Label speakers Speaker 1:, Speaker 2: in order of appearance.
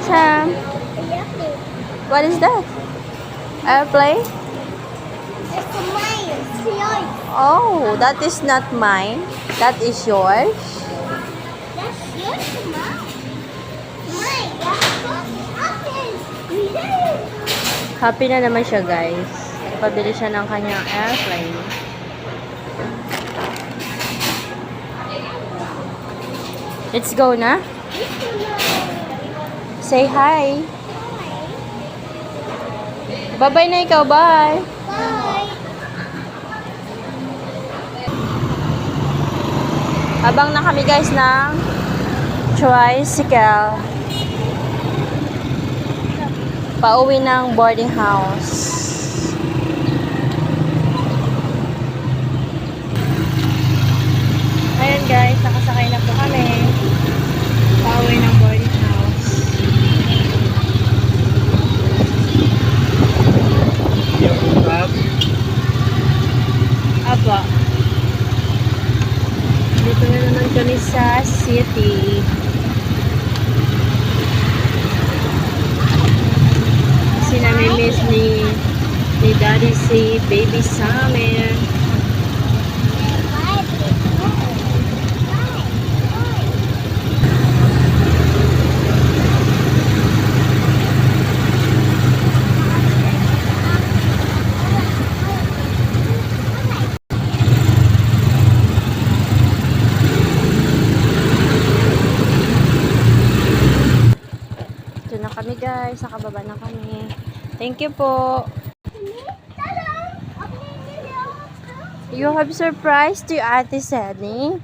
Speaker 1: Sam? What is that? Airplane?
Speaker 2: It's mine. It's yours.
Speaker 1: Oh, that is not mine. That is yours.
Speaker 2: That's yours, Mom. Mine. That's
Speaker 1: Happy na naman siya, guys. Pabili siya ng kanyang airplane. Let's go na. Say hi. Bye-bye na ikaw. Bye.
Speaker 2: Bye.
Speaker 1: Habang na kami, guys, ng tricycle. Pauwi ng boarding house. Ayan, guys, nakasakay na po kami. Pauwi ng boarding house. Apa. Dito na naman kami sa city. Kasi nami-miss ni Daddy si Baby Summer. Ito na kami, guys. Nakababa na kami. Thank you po. You have surprise to Ate Sally.